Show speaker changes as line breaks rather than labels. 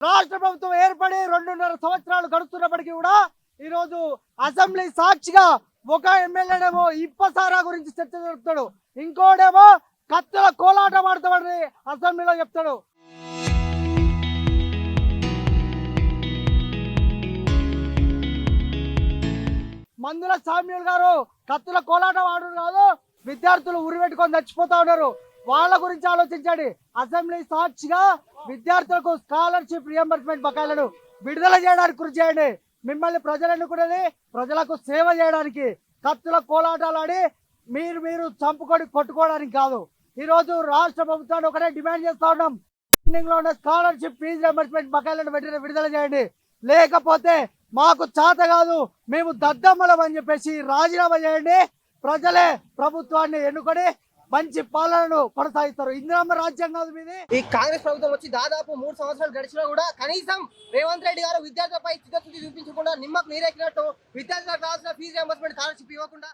రాష్ట్ర ప్రభుత్వం ఏర్పడి 2.5 సంవత్సరాలు గడుస్తున్నప్పటికీ కూడా ఈరోజు అసెంబ్లీ సాక్షిగా ఒక ఎమ్మెల్యేనేమో ఇప్పసారా గురించి చర్చ జరుపుతాడు, ఇంకోడేమో కత్తుల కోలాటం ఆడతామని అసెంబ్లీలో చెప్తాడు. మందుల సామ్యుల్ గారు కత్తుల కోలాటం ఆడు కాదు, విద్యార్థులు ఉరిపెట్టుకొని చచ్చిపోతా ఉన్నారు. వాళ్ళ గురించి ఆలోచించండి. అసెంబ్లీ సాక్షిగా విద్యార్థులకు స్కాలర్షిప్ రియంబర్స్మెంట్ బకాయిలను విడుదల చేయడానికి కృషి చేయండి. మిమ్మల్ని ప్రజలు ఎన్నుకునేది ప్రజలకు సేవ చేయడానికి, కత్తుల కోలాటాలు ఆడి మీరు చంపుకొని కొట్టుకోవడానికి కాదు. ఈరోజు రాష్ట్ర ప్రభుత్వాన్ని ఒకటే డిమాండ్ చేస్తా ఉన్నాం, పెండింగ్ లో ఉన్న స్కాలర్షిప్ ఫీజు రియంబర్స్మెంట్ బకాయిలను వెంటనే విడుదల చేయండి. లేకపోతే మాకు చేత కాదు, మేము దద్దమ్మలం అని చెప్పేసి రాజీనామా చేయండి. ప్రజలే ప్రభుత్వాన్ని ఎన్నుకొని మంచి పాలనను కొనసాగిస్తారు. ఇందిరమ్మ రాజ్యం కాదు మీది.
ఈ కాంగ్రెస్ ప్రభుత్వం వచ్చి దాదాపు 3 సంవత్సరాలు గడిచినా కూడా కనీసం రేవంత్ రెడ్డి గారు విద్యార్థులపై చిత్తశుద్ధి చూపించకుండా నిమ్మకు నీరెక్కినట్టు విద్యార్థులకు రావాల్సిన ఫీజు రియంబర్స్మెంట్ స్కాలర్షిప్ ఇవ్వకుండా